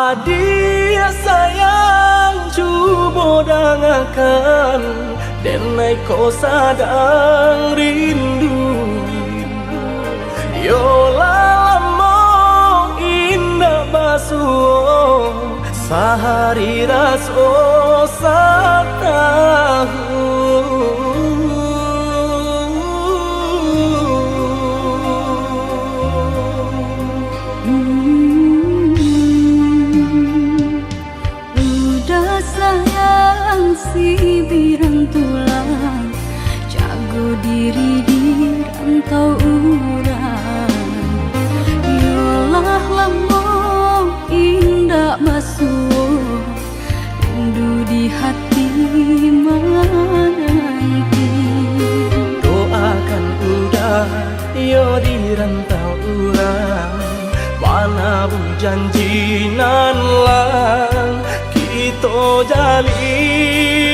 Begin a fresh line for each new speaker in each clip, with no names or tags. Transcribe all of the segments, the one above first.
Adia sayang cuba dengarkan, denai kau sadang rindu. Yola lama indah basuh, sehari raso satahu.
Si birang tulang jago diri di rantau urang. Yolah lamo indah basuh, rindu di hati menanti.
Doakan udah yo di rantau urang, mana bu janji nan lang kita jalin.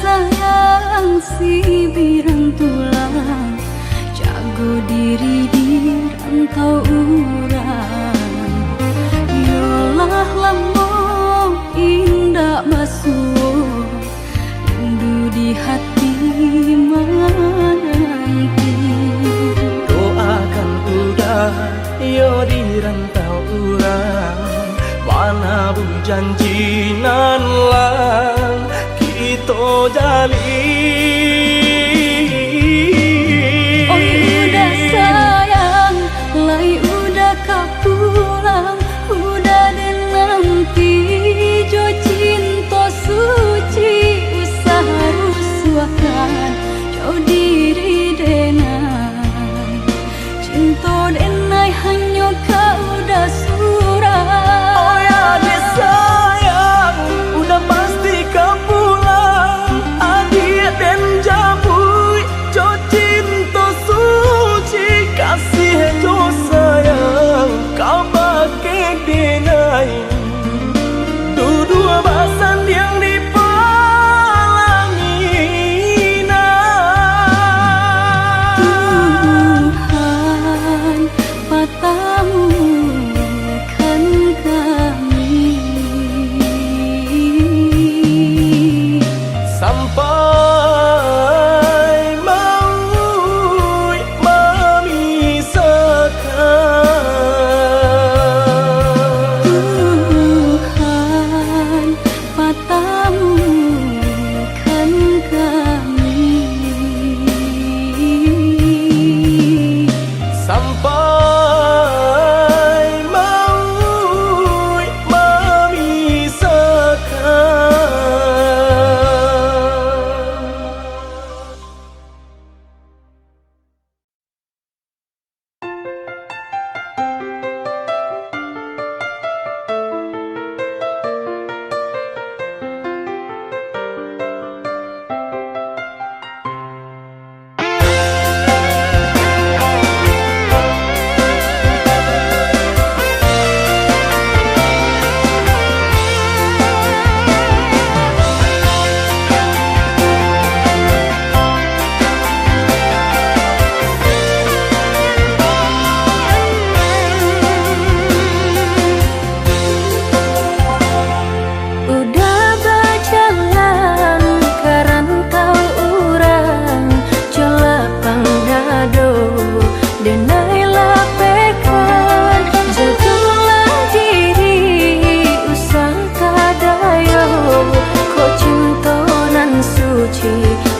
Sayang si birang tulang jago diri di rantau urang. Yolah lamo indah basuh, rindu di hati menanti.
Doakan udah yo di rantau urang, mana bu janji nan lang kita jalin.
Oh udah sayang, lai udah kau pulang, udah dan nanti jo cinta suci usaha rusuakan jauh diri denai. Cinta denai hanya kau udah surah.
Oh ya dia sayang, udah pasti kau pulang. Adik dan jabui jo cinta suci, kasih jo sayang kau pakai denai. Dua basan yang dipalangina.
Tuhan patamu kan kami
sampai maut memisahkan.
Tuhan patamu kan kami
Sampai maut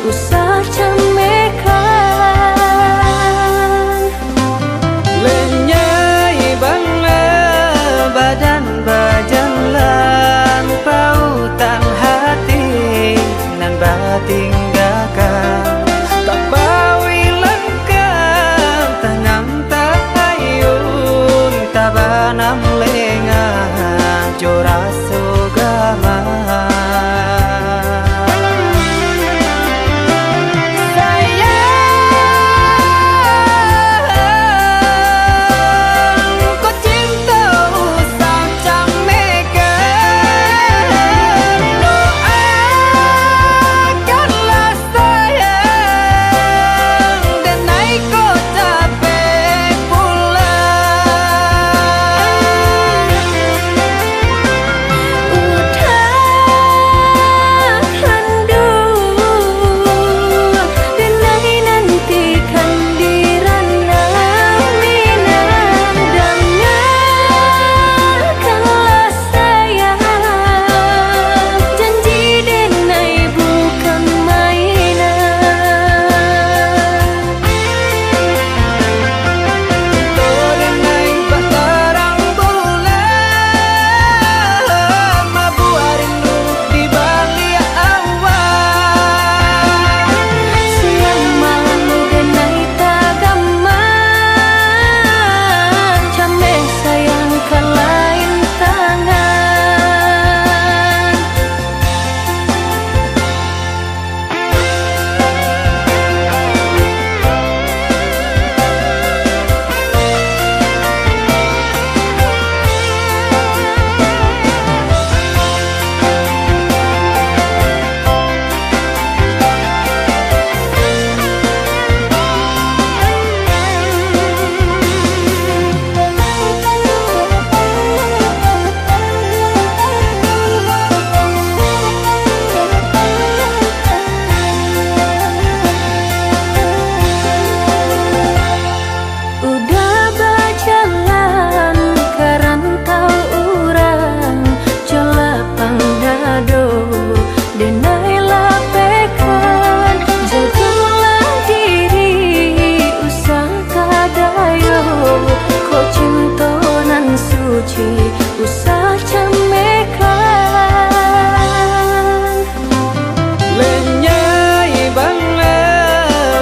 usah camekan.
Lenyai bangla badan bajan lan pautan hati nan bating gakan tak bawi lengkap tanam tak ayun tabanam lengah jora sugama.
Usah camekan.
Lenyai bangla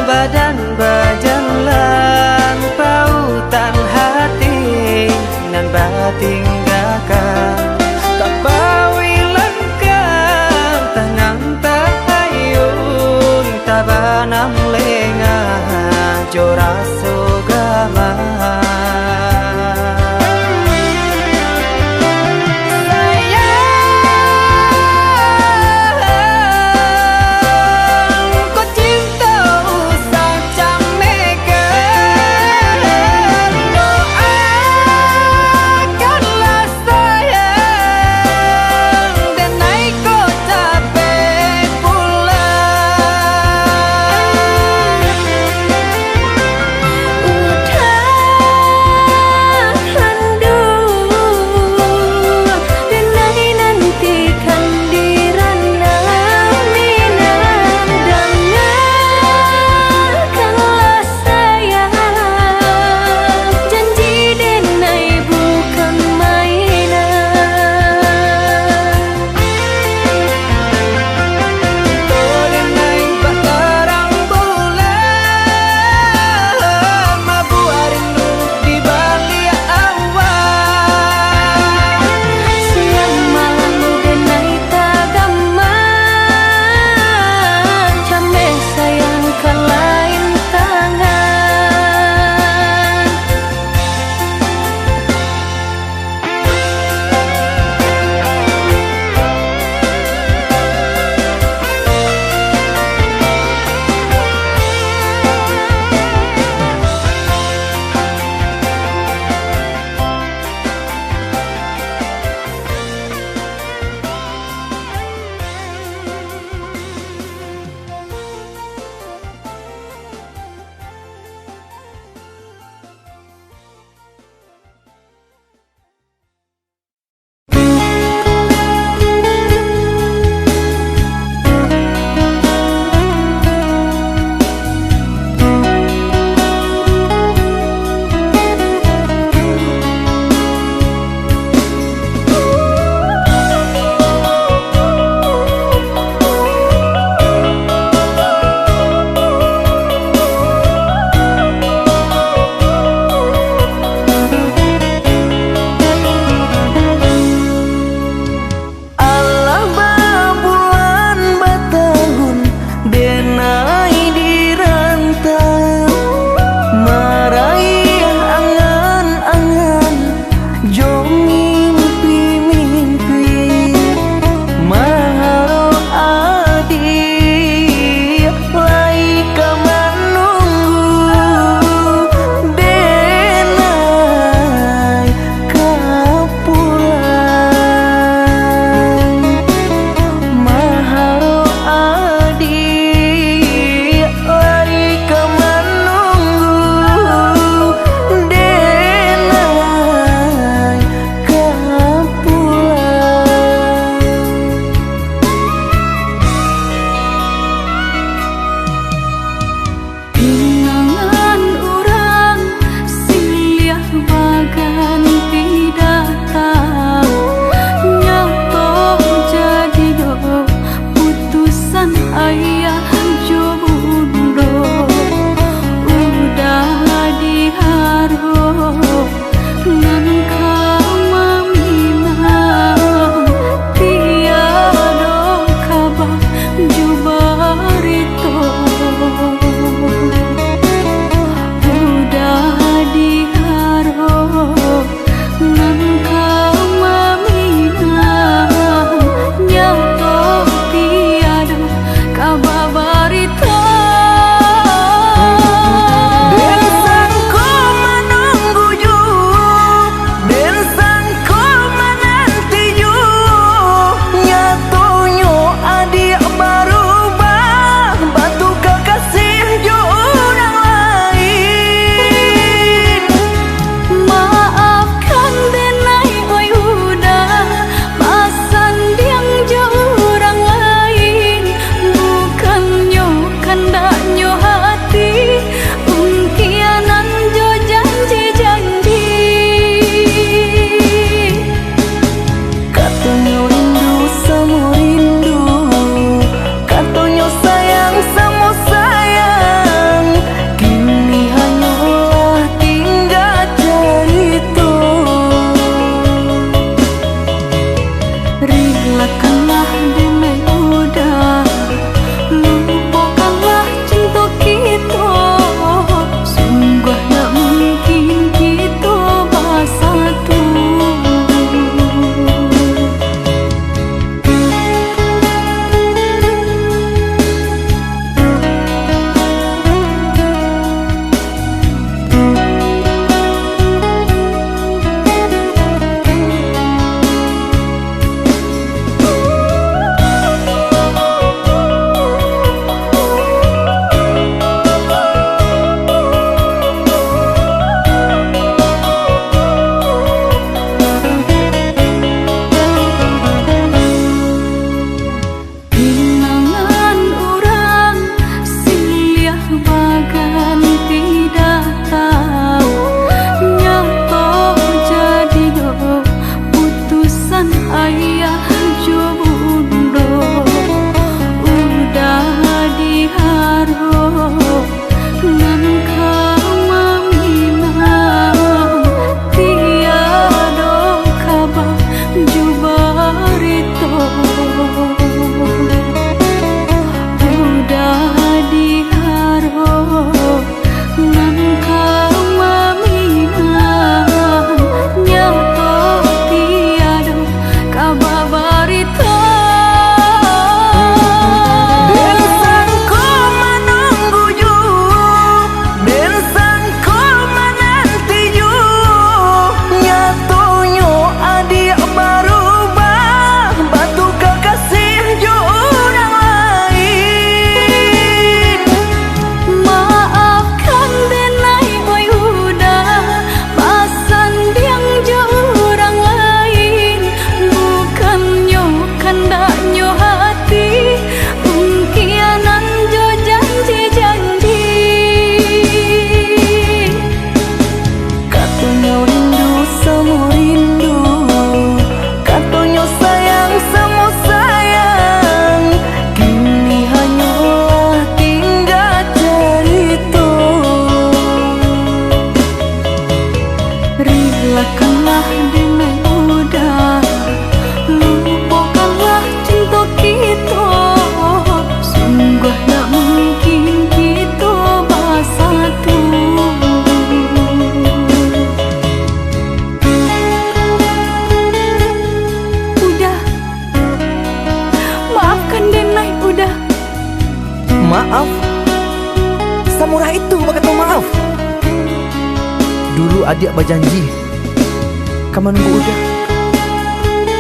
badan bajan lan pautan hati nan bating gakan tak bawi lengkap tanang tak ayun tabanam lengah jora sugama.
samurah itu berkata maaf. Dulu adik berjanji kamu nunggu udah,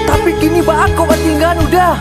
tapi kini aku tinggal udah.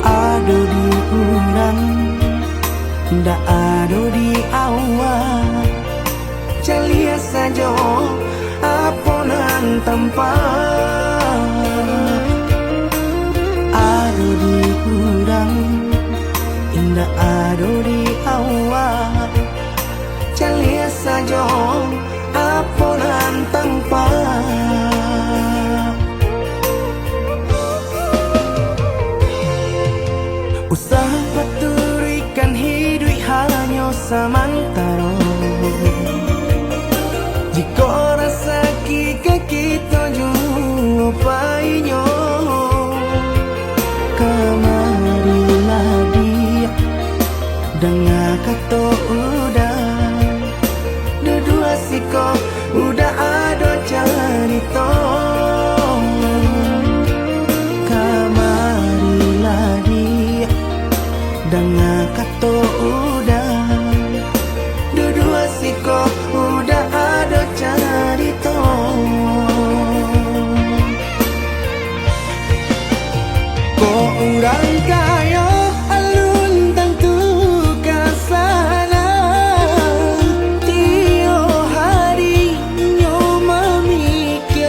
Ado di urang, ndak ado di awal. Celia saja aponan tempat. Ado di urang, ndak ado di awal. Celia saja aponan tempat. Usaha paturikan hidup hanya samantara. Jika rasa kita jumpai-nya, kamarilah dia dengan kata udah. Dua siko udah ada cerita. Kamarilah dia dengan kata udah. Dua siko udah ada cerita. Kok orang kaya alun tentu kasana. Tio hari nyo memikir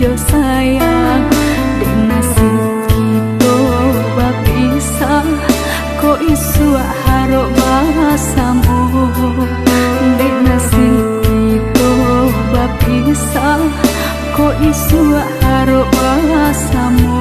jo sayang dek nasib kita bapisah kok isu harok basamu dek nasib kita bapisah kok isu harok basamu.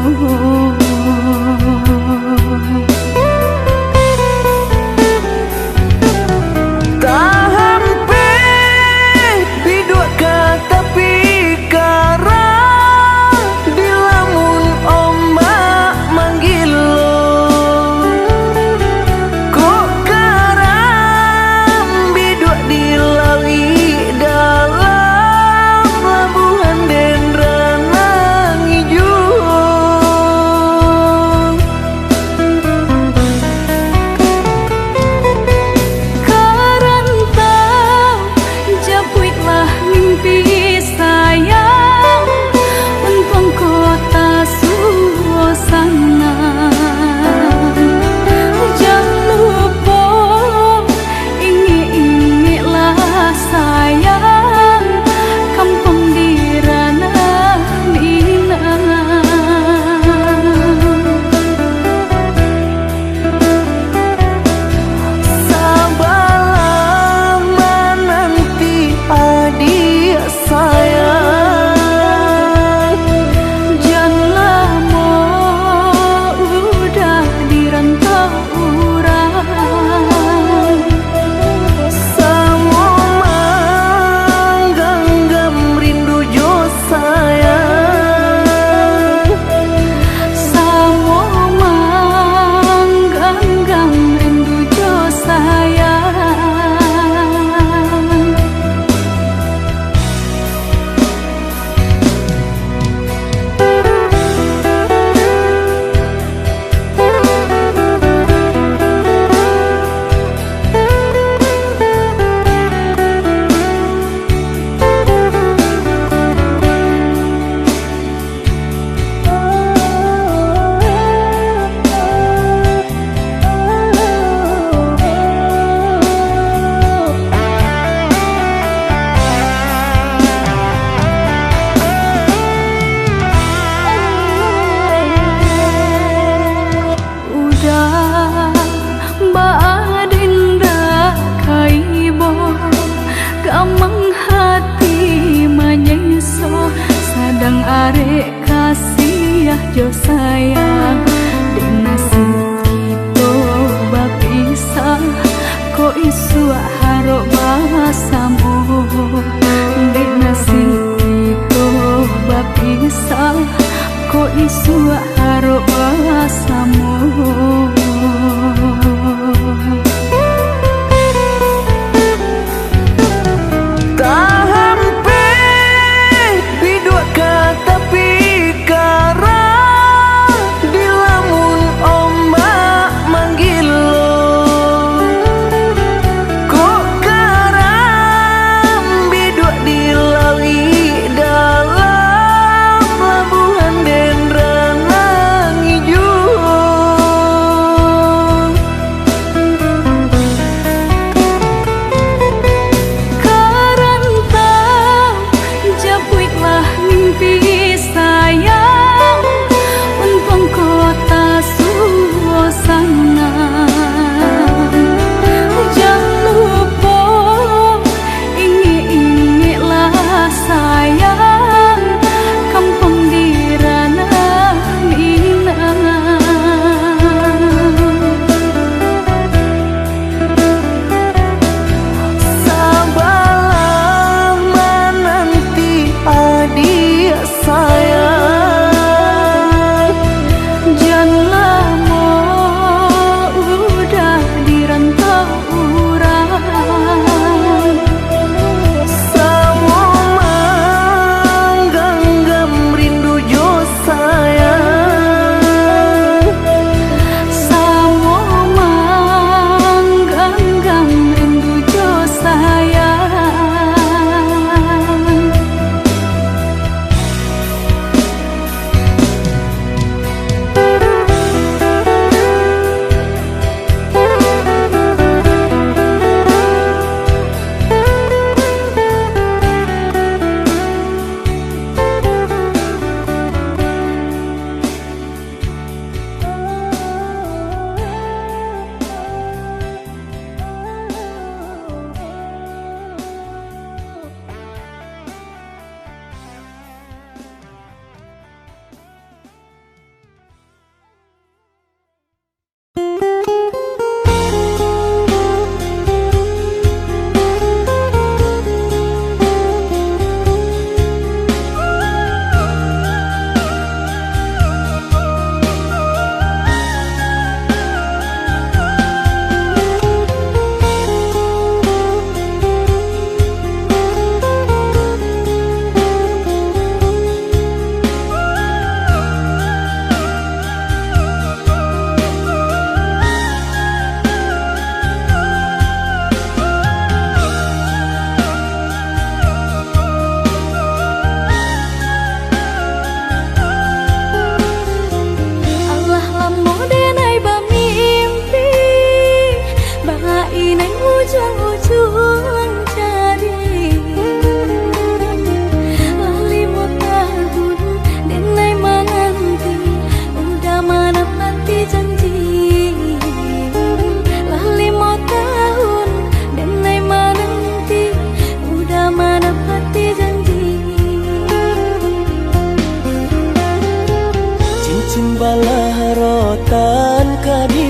Arek kasih jo sayang dek nasib kita bapisah kok isu harok basamu dek nasib kita bapisah kok isu harok basamu.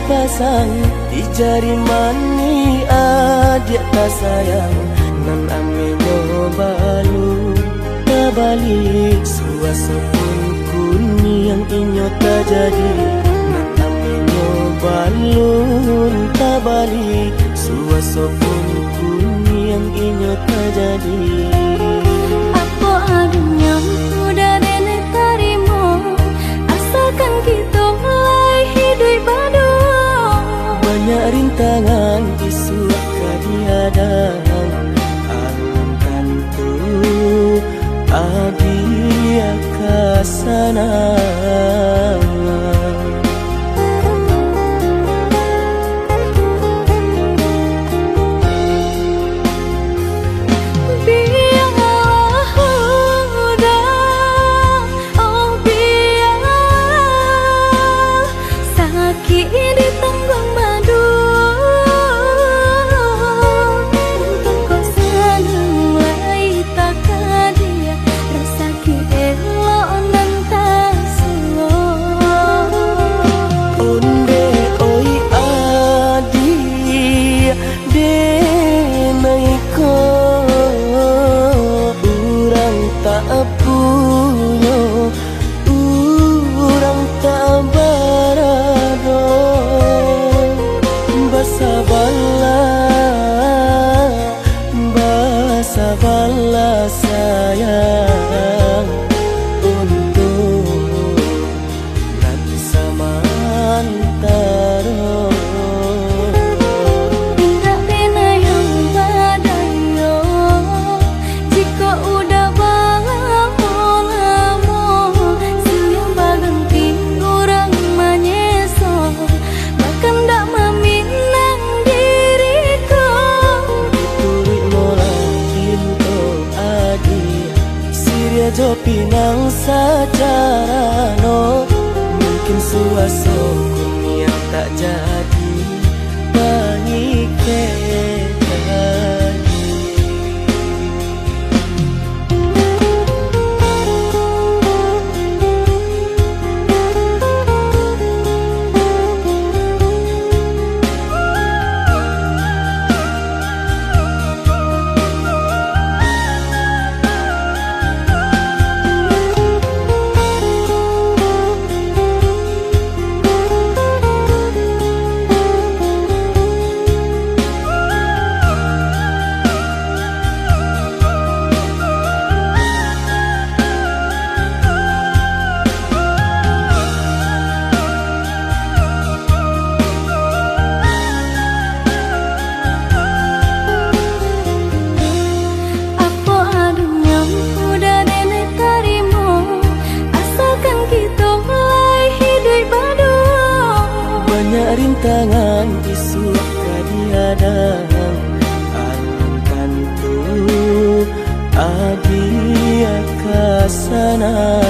pasang di jari mani adik tak sayang nan amenyo balu tabalik suasa pun kuni yang inyo tak jadi nan amenyo balun tabalik suasa pun kuni yang inyo tak jadi.
Apa adanya udah nenek tarimo asalkan kita mulai hidup baru.
Banyak rintangan isu kadiadang alam tentu adia kasana. Sabarlah sayang untuk nanti samantara.
Tidak pernah yang badayo jika udah lamo siang berhenti orang menyesal bahkan tak meminang diriku.
Turik mola Siria jo pinang secara no mungkin suaso kuni yang tak jadi mengikat. Rintangan isu kadiadang alam tentu adia kasana.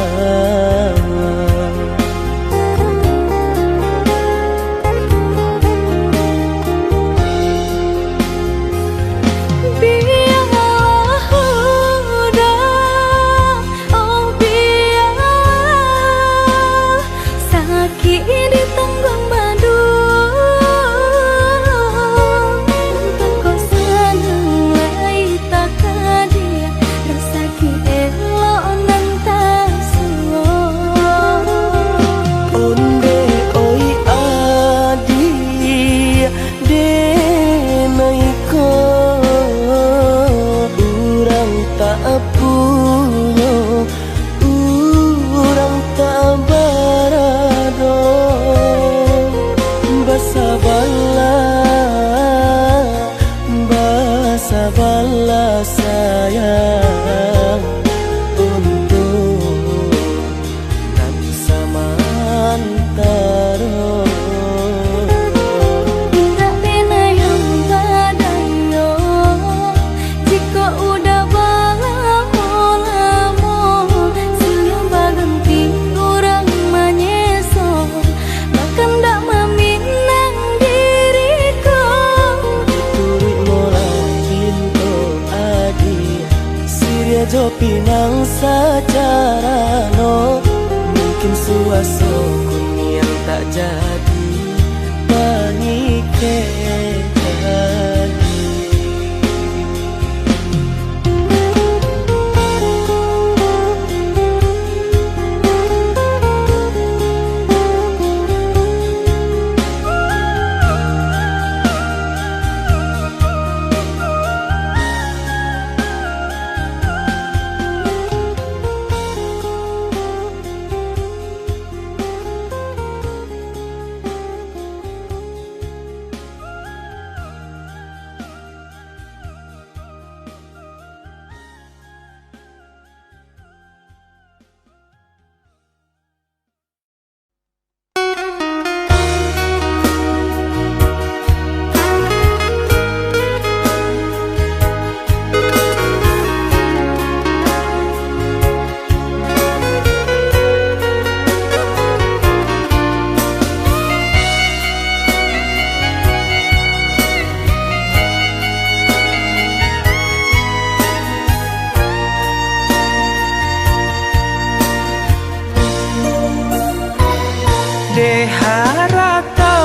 Sabarlah sayang untuk nanti samantara.
Tidak pernah yang badayo jika udah lamo siang berhenti orang menyesal bahkan tak meminang diriku.
Turik mola Siria jo pinang secara no mungkin suaso kuni yang tak jadi
De harato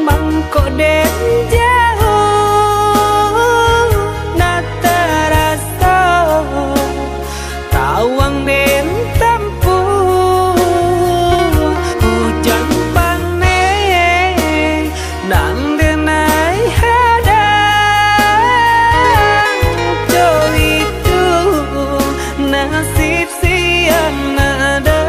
mangko den jauh na terasa tawang den tempuh hujan panen nan denai hadang jo itu nasib siang nada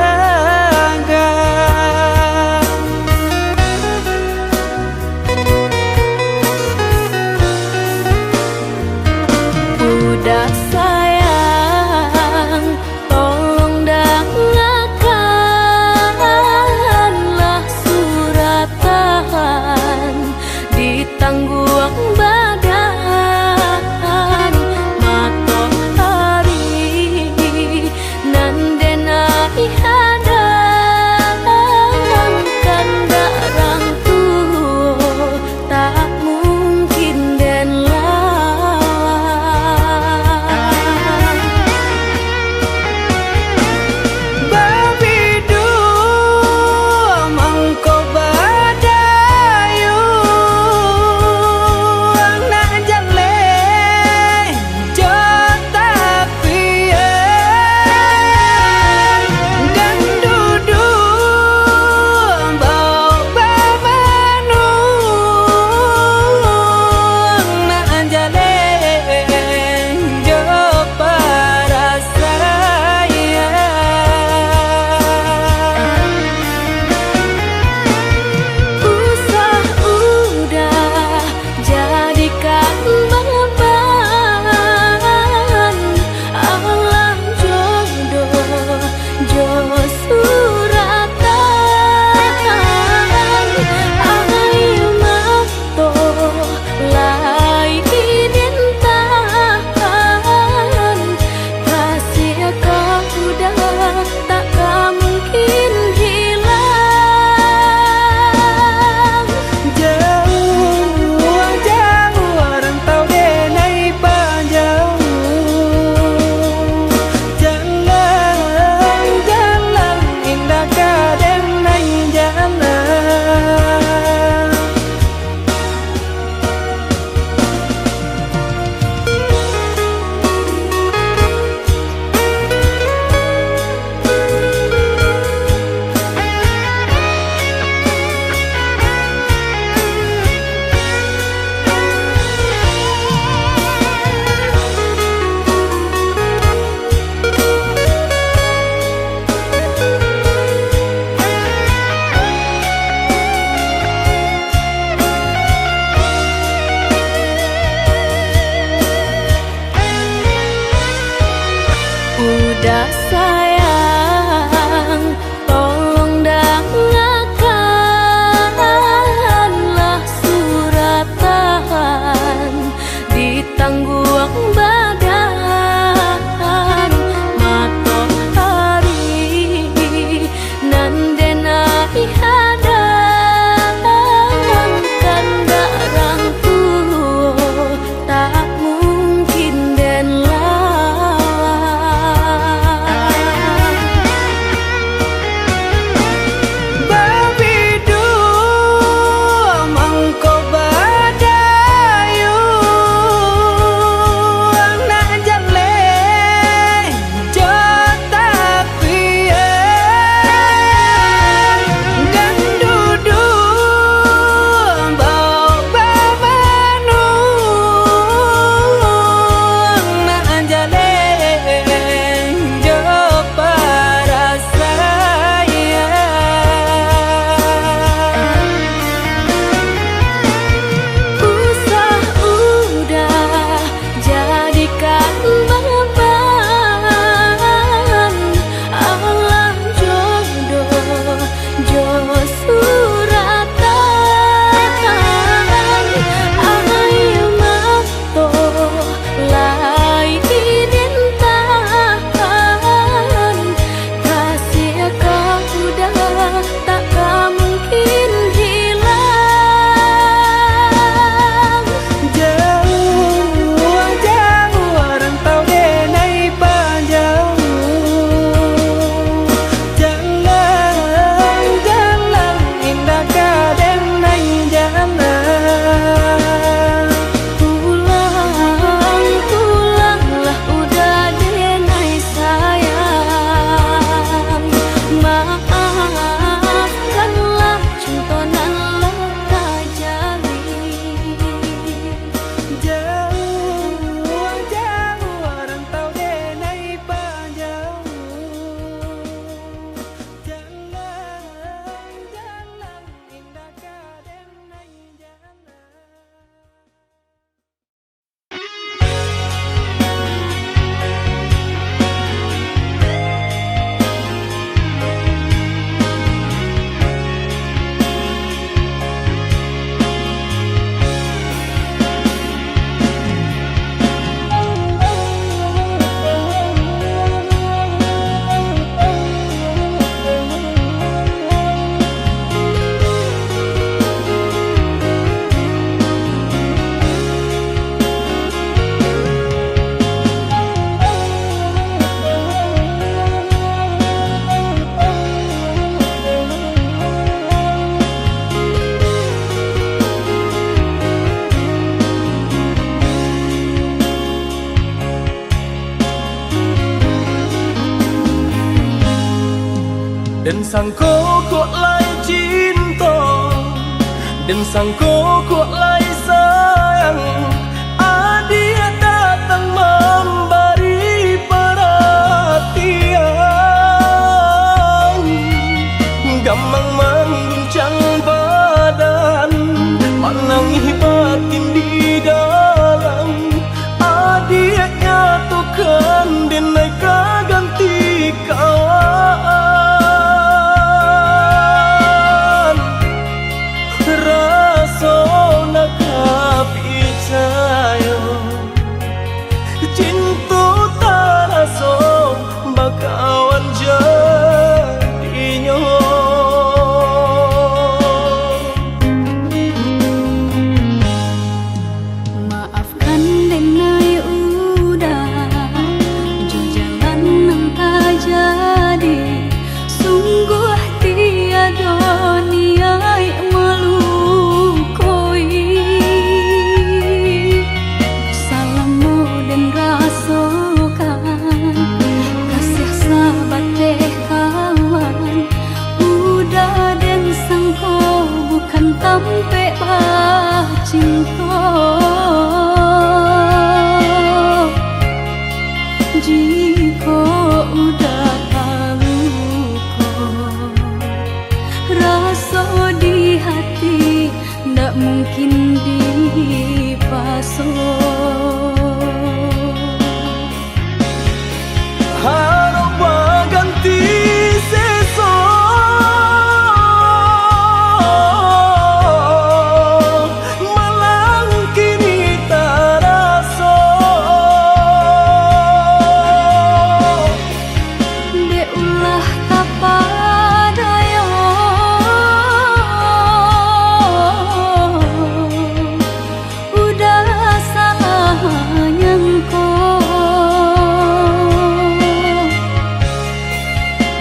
Udah sayang, tolong dengarkanlah suratan di tangguang badan matahari nan denai hadang kandarang tuh tak mungkin den Udah sayang, tolong dengarkanlah suratan di tangguang badan matahari nan denai hadang kandarang tuh tak mungkin den lawan.
Dan sangko kok lai cinta, dan sangko kok lai sayang. Dia datang memberi perhatian, gamang mengguncang badan, menangis batin di dalam. Dia nyatukan denai ganti kawan. Rasa nak percaya cinta tak rasa bakawan jadinya.
Maafkan denai udah jo jalan nang tak jadi. Sungguh tiada niat melukoi. Salamu dan rasakan kasih sahabat teh kawan. Udah dan sangko bukan tampe bah cinta. Jika udah tahu kok rasa di hati ndak mungkin dipasok.
Harap ganti sesok, malang kini tak rasa.
Dek ulah kapadaya, udah salah nyangko.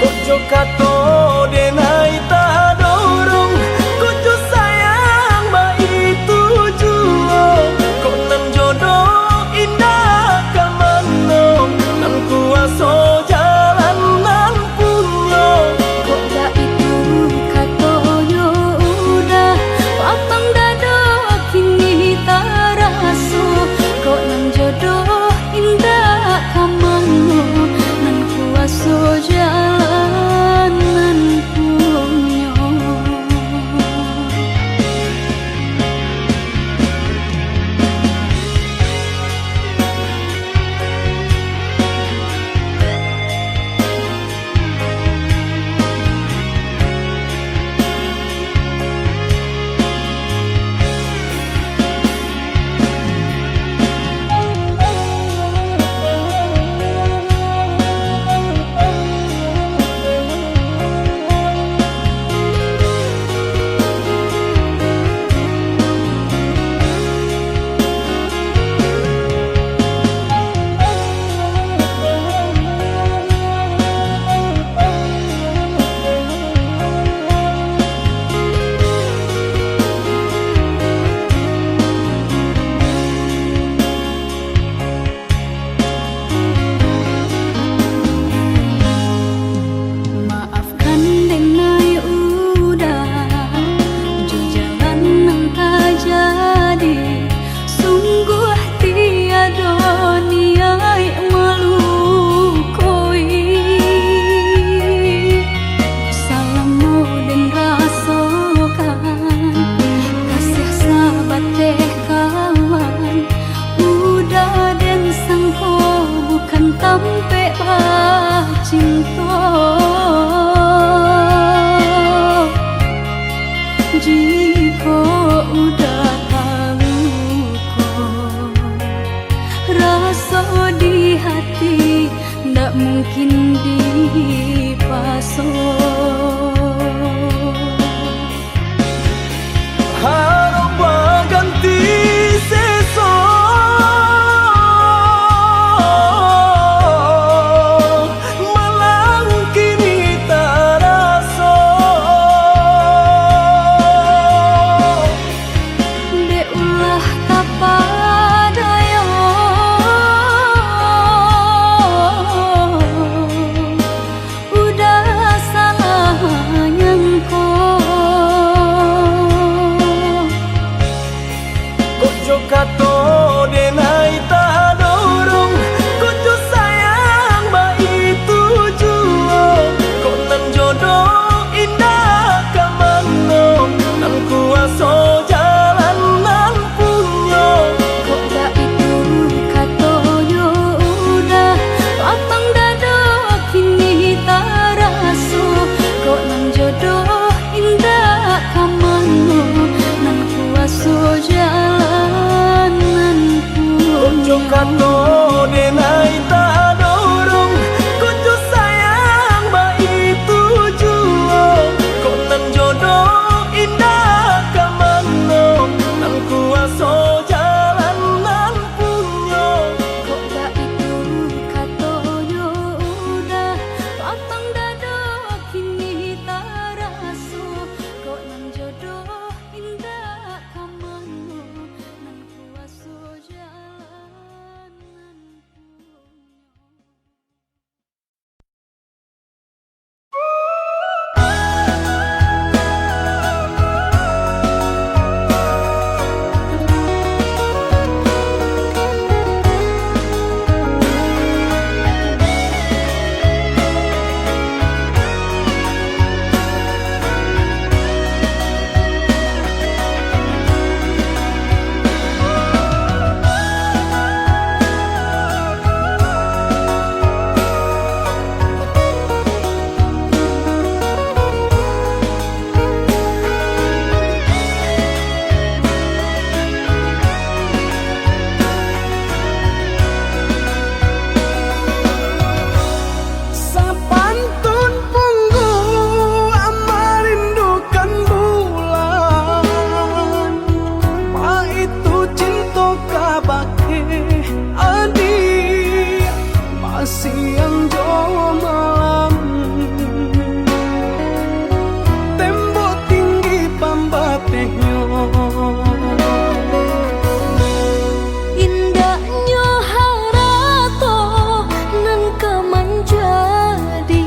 Kojo kato denai tak dorong, kojo sayang ba itu jua. Kok nan jodoh indah kamano, nan kuaso jalan nan punya.
Kok dah itu katonyo udah papang dado kini tak raso. Kok nan jodoh indah kamano, nan kuaso jalan
kato denai tak dorong kucu sayang ba itu juo kok nan jodoh indah kamano nan kuaso jalan nan punyo
Kok gak itu katonyo udah lapang dado kini tarasu kok nang jodoh indah kamano nang kuaso jalan nan punyo
Sapantun punggu merindukan bulan Ma itu cinta kabake adik masih yang jauh malam tembok tinggi pambatehnya
indahnya harato nan kemanjadi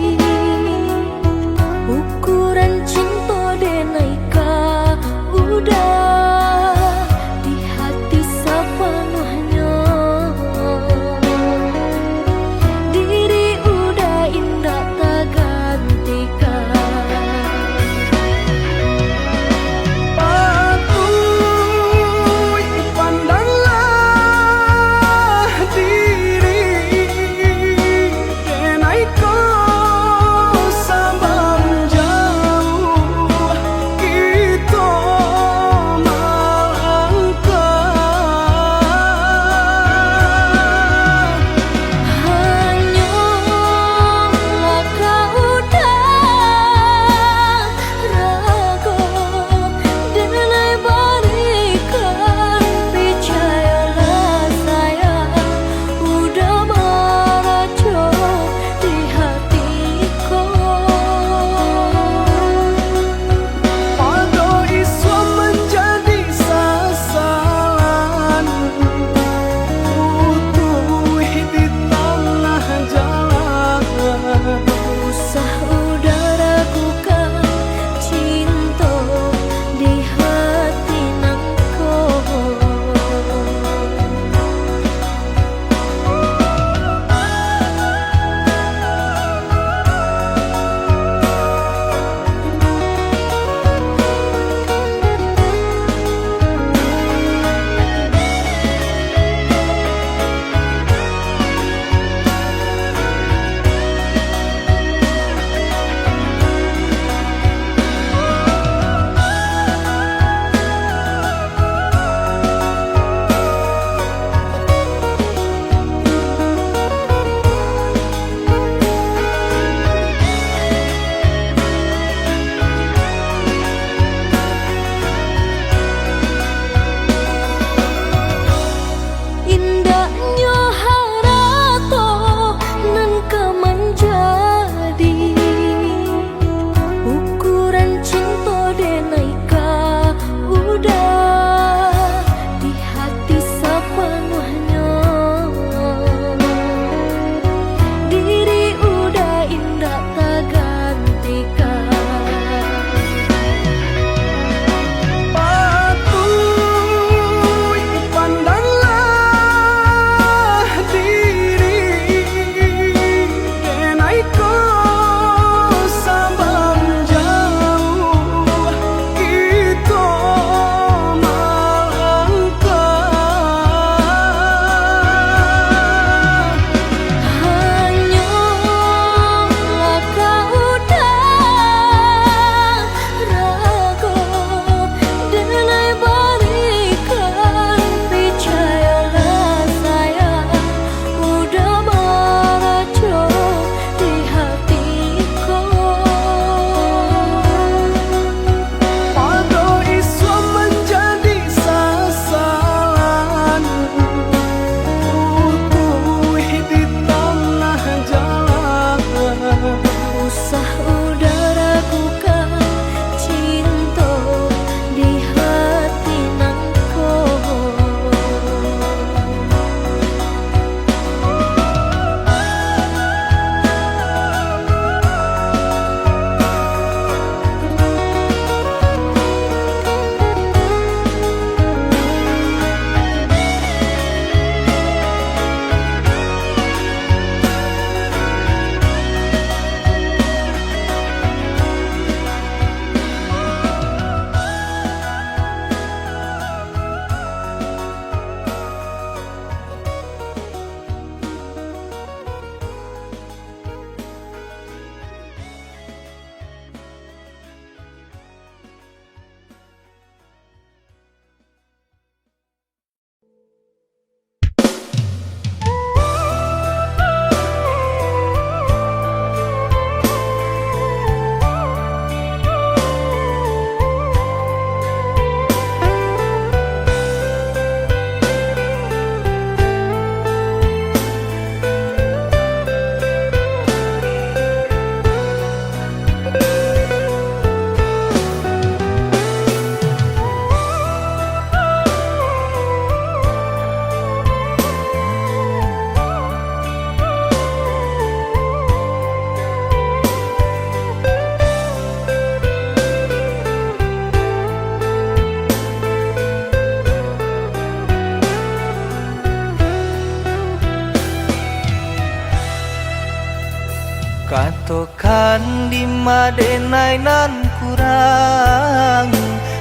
Katokan di madenai nan kurang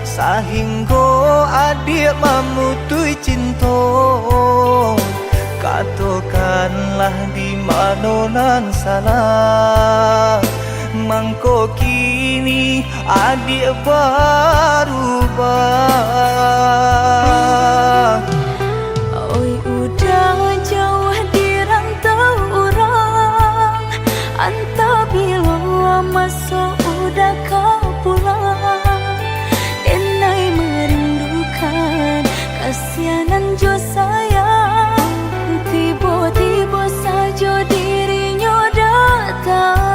sahingga adik mamutui cinta. Katokanlah di mana nan salah, mangko kini adik berubah.
Oi udah jauh di rantau orang, entah bila masa udah kau pulang. Denai merindukan kasihanan jo sayang, tiba-tiba saja dirinya datang.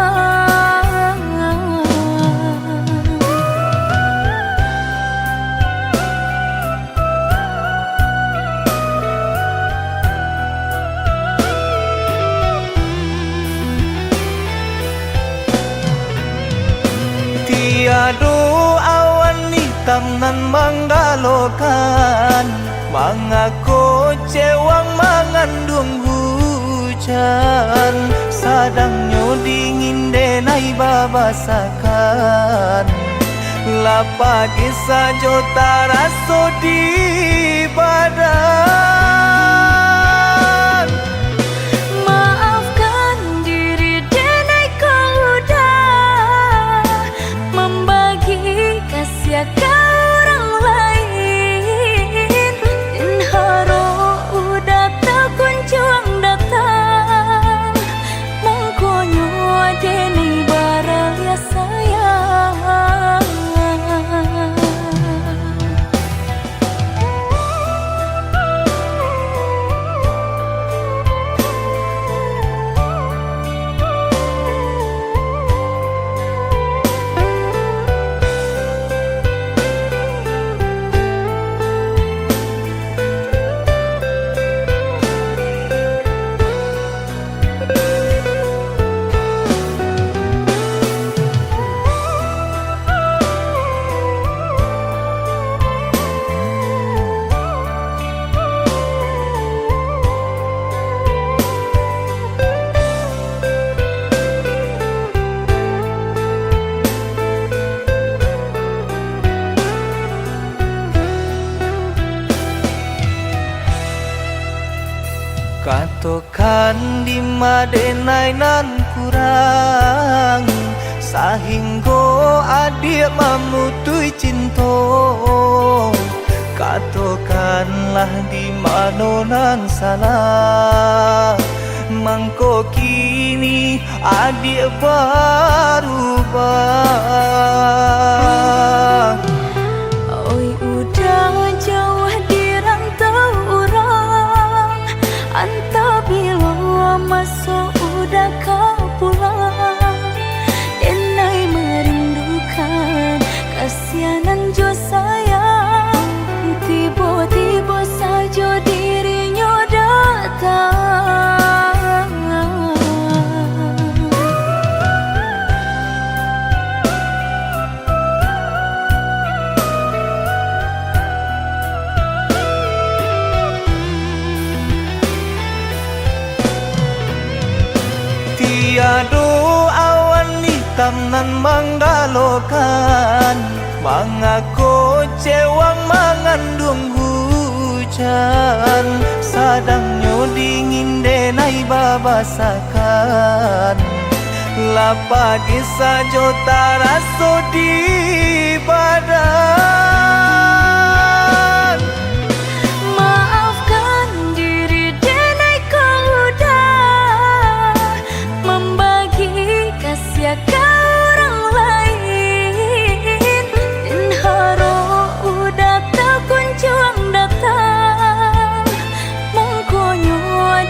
Tiada awan hitam nan menggalokan, mengaku cewang mengandung hujan. Sadangnya dingin denai babasakan, lapagi saja taraso di badan.
Maafkan diri denai kau udah membagi kasih ke orang lain. Dan haro udah tak kunjung datang, mengkonyo denai baraya sayang.
Katokan di madenai nan kurang, sahingga adik mamutui cinta. Katokanlah di mana nan salah, mangko kini adik berubah.
Oi udah jauh di rantau orang, entah bila masa udah kau pulang. Denai merindukan kasihanan jo sayang, tiba-tiba saja dirinya datang.
Tiada awan hitam nan menggalokan, mengaku cewang mengandung hujan. Sadangnya dingin denai babasakan, lapagi saja taraso di badan.
Maafkan diri denai kau udah membagi kasih ke orang lain. Dan haro udah tak kunjung datang, mengkonyo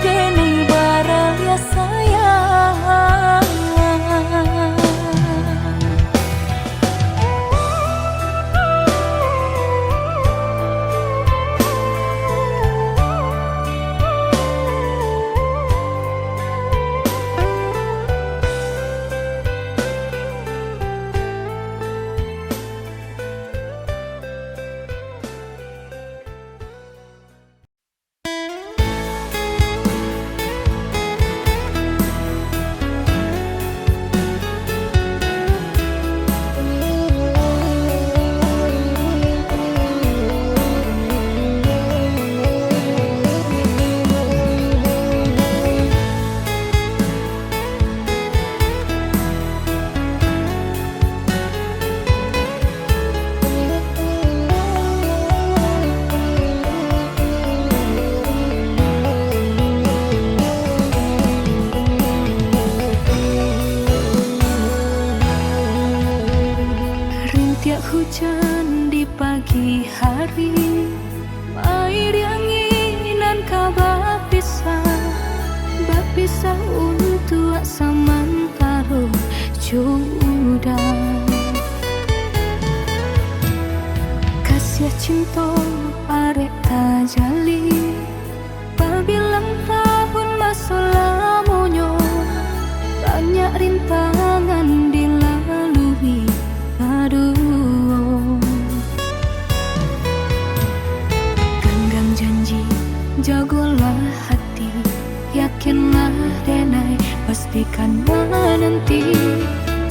denai baraya sayang. hujan di pagi hari, air anginan kabar pisah untuk samantara jodoh. Kasih cinta arek tajali, pabilang tahun masa lamonyo, banyak rintangan dilalui. Aduh, genggam janji, jagolah hati, yakinlah denai, pastikan menanti.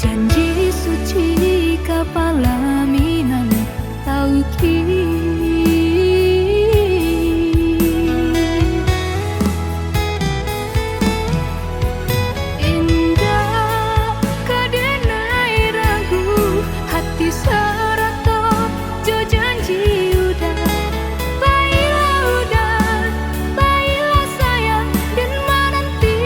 Janji suci kepala minan tauki. Indah kadenai ragu, hati serato jo janji udah. Baiklah sayang dan menanti.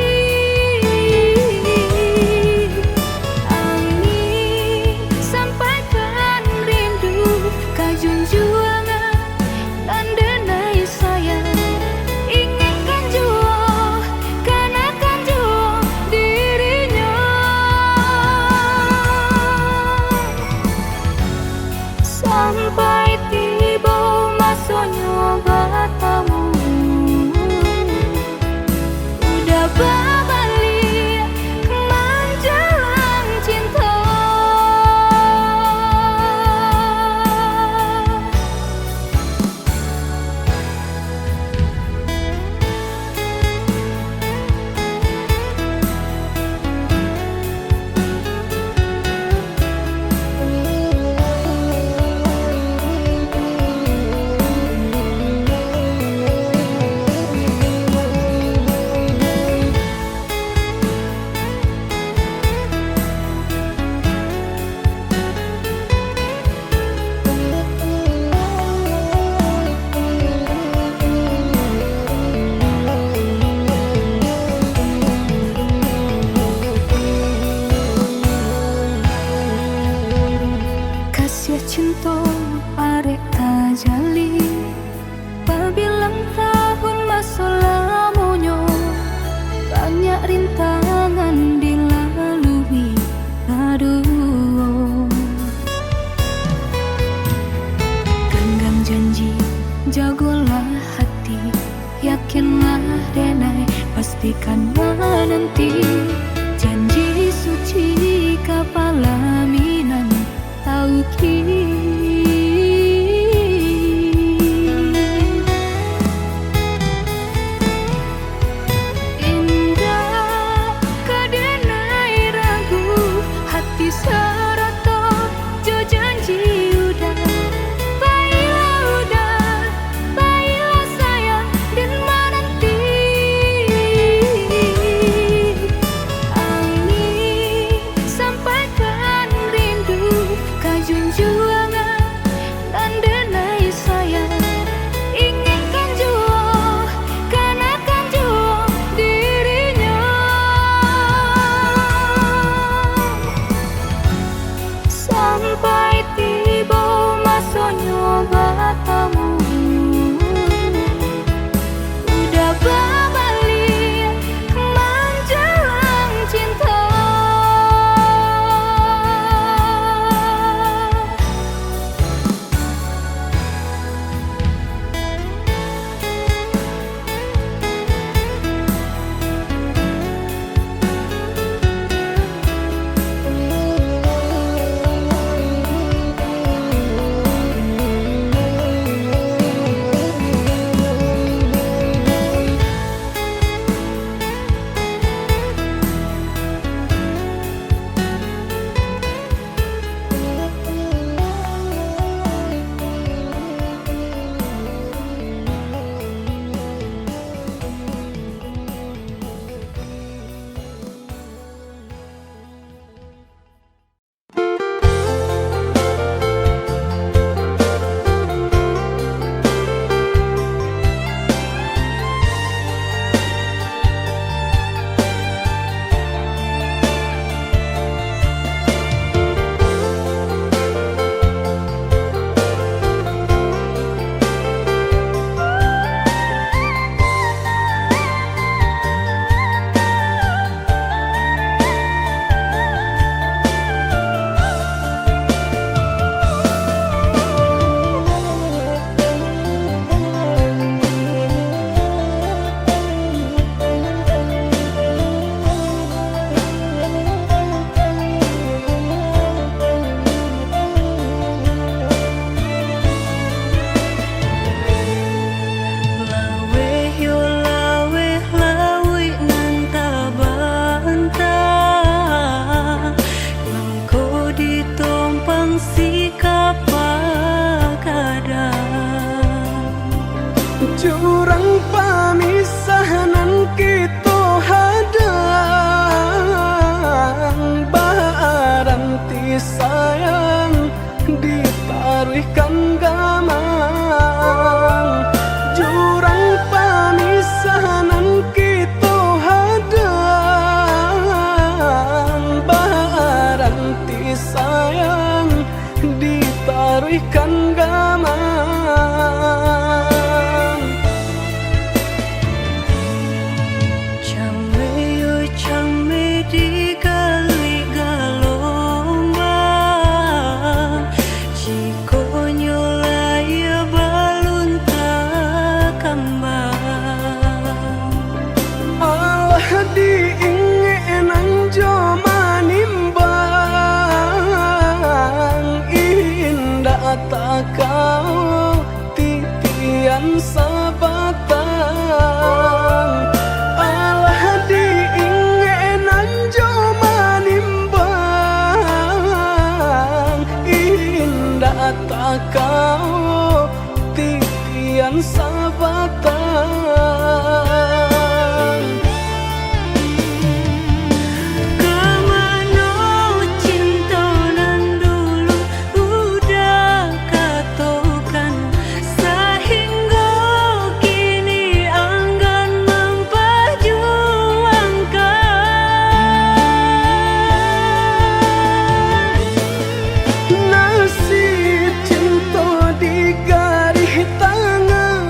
Angin sampaikan rindu, kajunjuangan dan denai sayang. Ingatkan jua, kanakan jua dirinya. Sampai tiba masanya bertemu, udah berbalik menjelang cinta. Kasih cinta arek tajali, pabilang tahun masa lamonyo, banyak rintangan dilalui. Aduh, genggam janji, jagolah hati, yakinlah denai, pastikan menanti. Janji suci kepala minan tauki. Indah kadenai ragu, hati serato jo janji udah. Baiklah sayang dan menanti. Angin sampaikan rindu, kajunju
kasih sayang ditaruhkan gamang.
Cameyo came di kali galombang, jiko nyolaya balun tak kembang.
Allah diingin joma nimbang, indah tak kau titian sabatang. Allah diingin joma nimbang, indah tak kau titian sabatang.
Kemana cinta nan dulu udah katokan, sehingga kini enggan memperjuangkan.
Nasib cinta di garis tangan,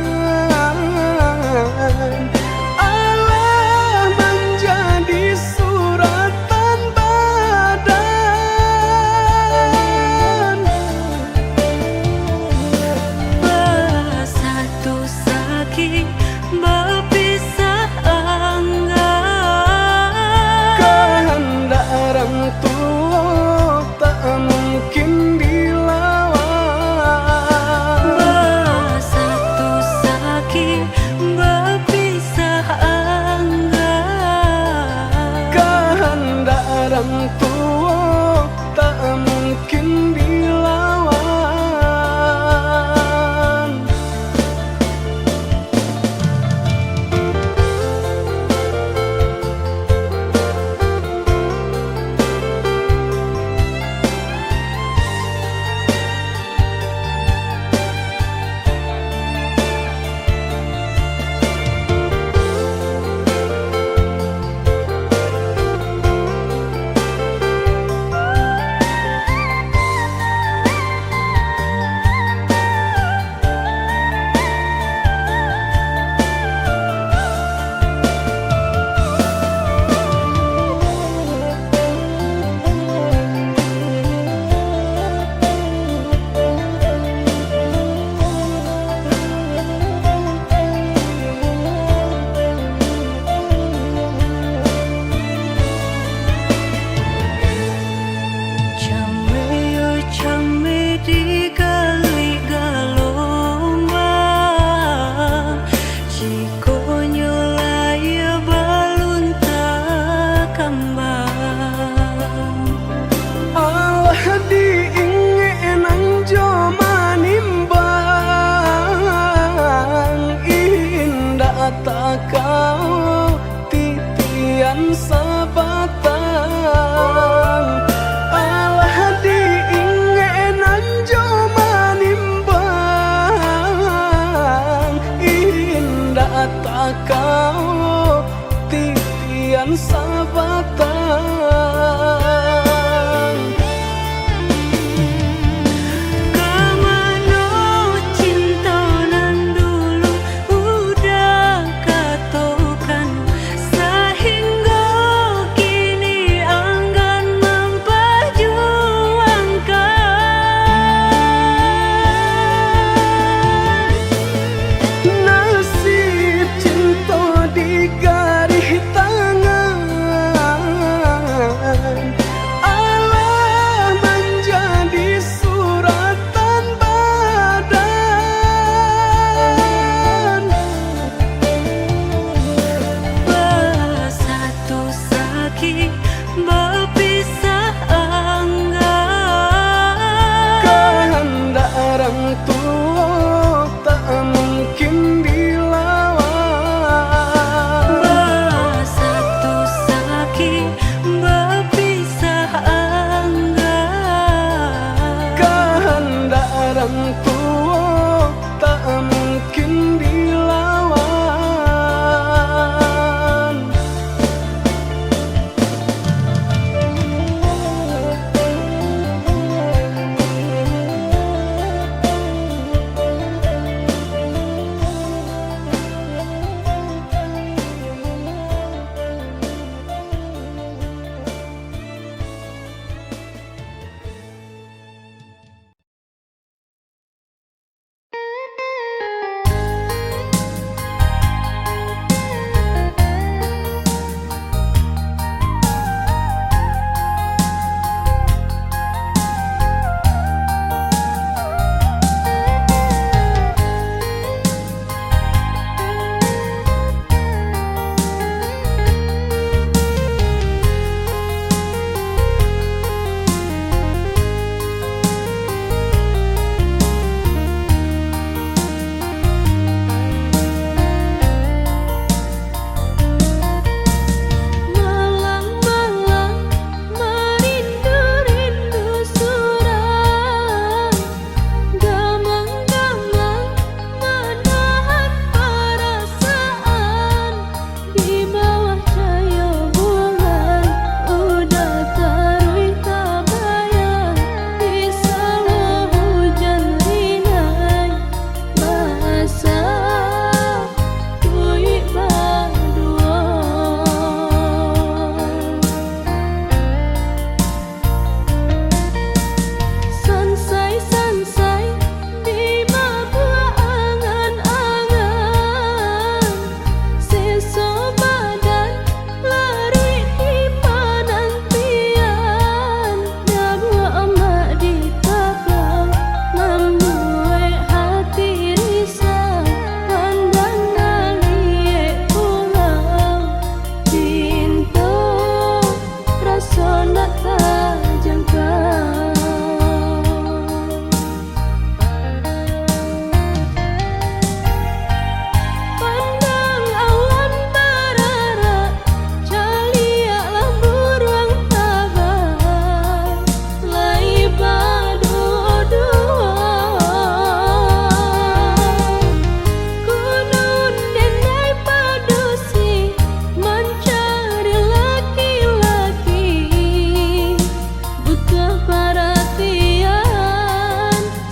butuh perhatian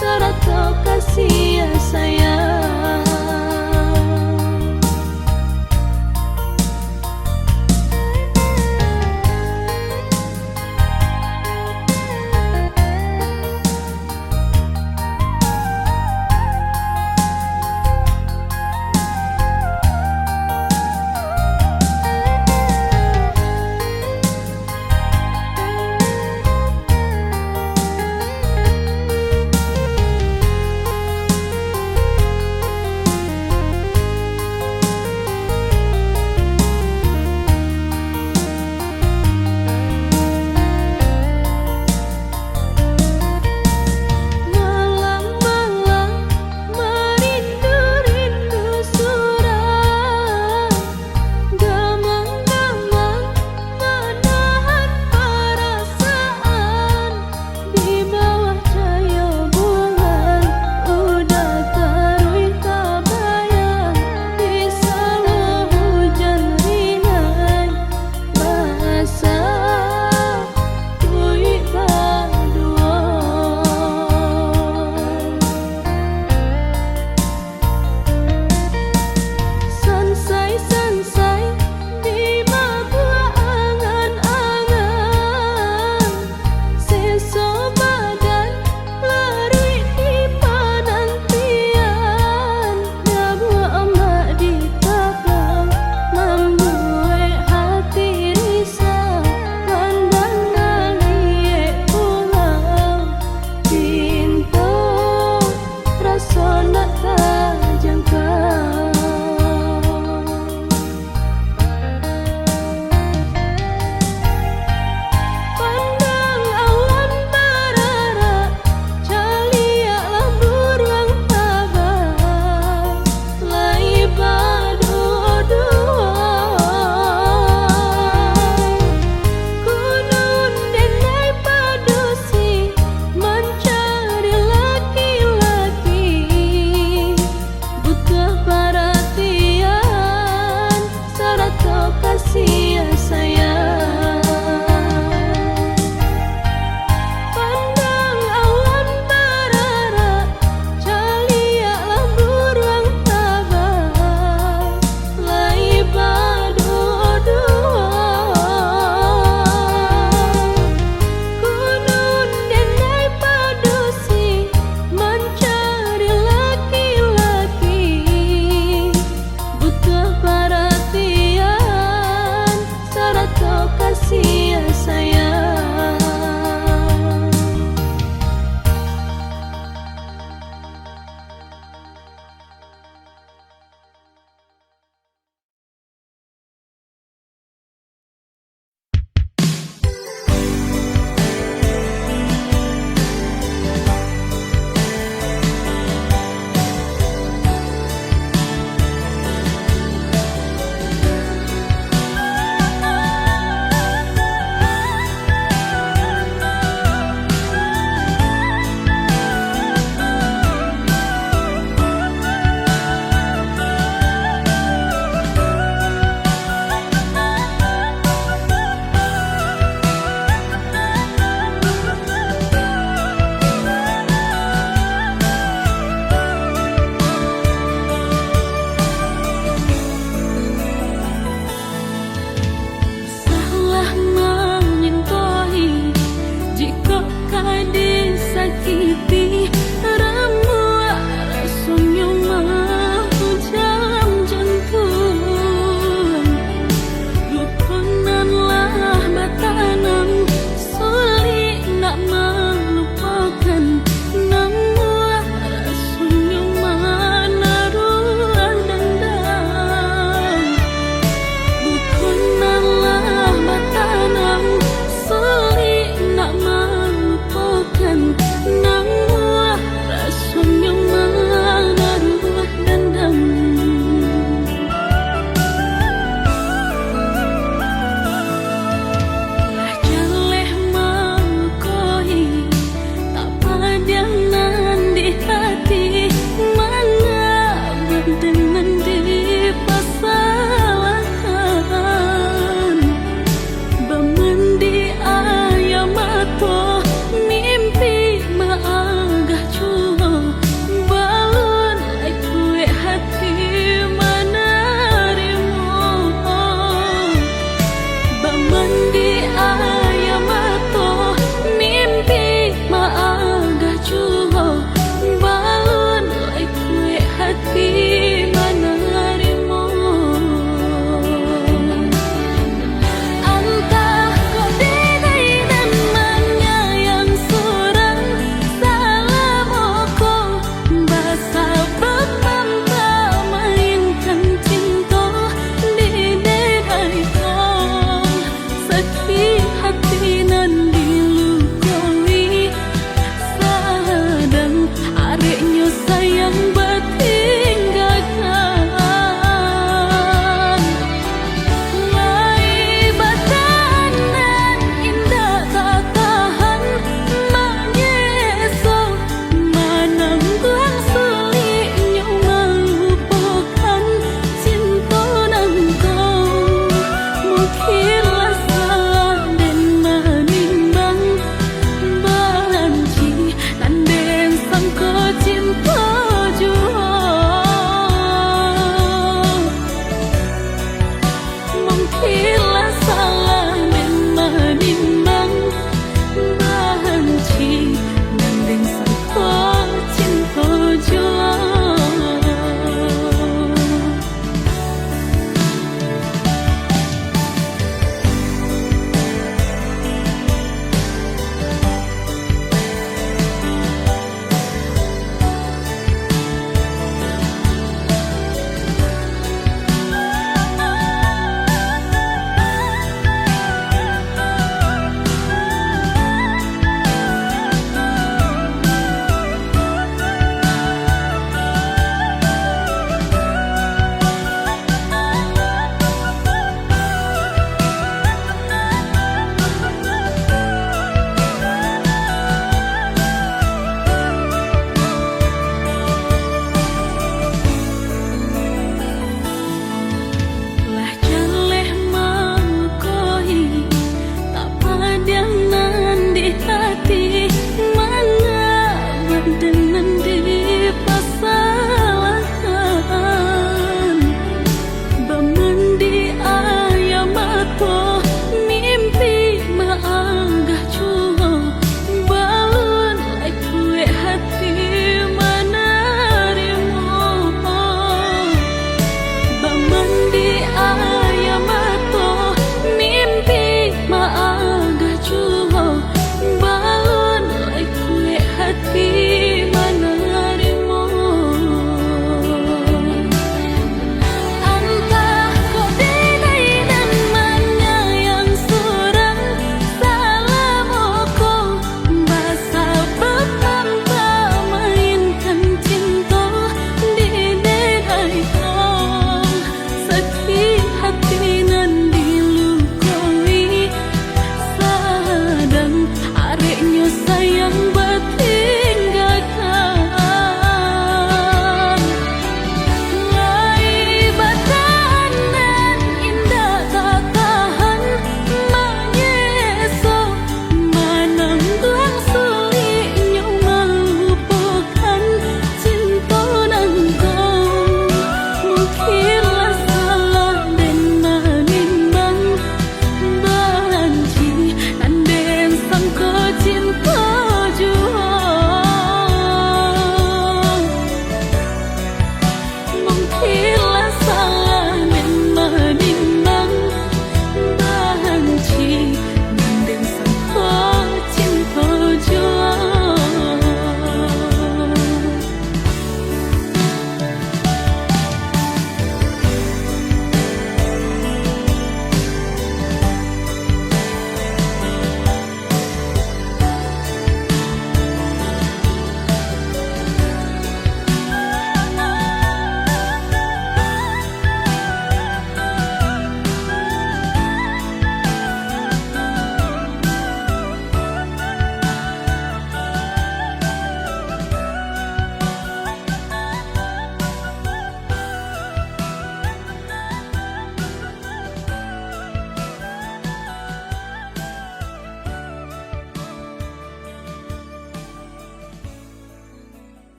serta kasih sayang.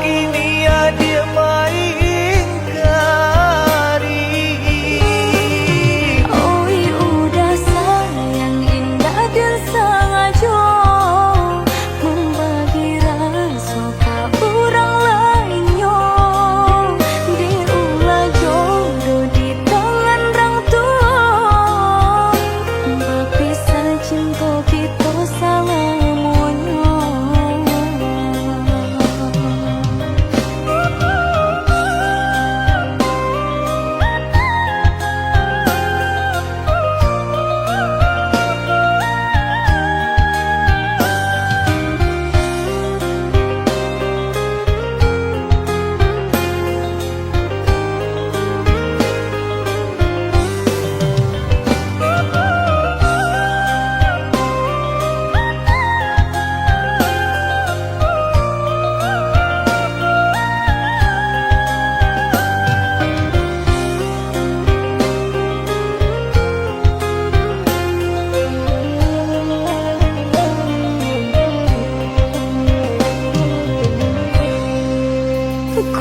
kini ya dia mengingkari.
Oi udah sayang indah dan sengaja membagi rasa ke orang lainnya. Diulah jodoh di tangan orang tua, berpisah cinta kita selamanya.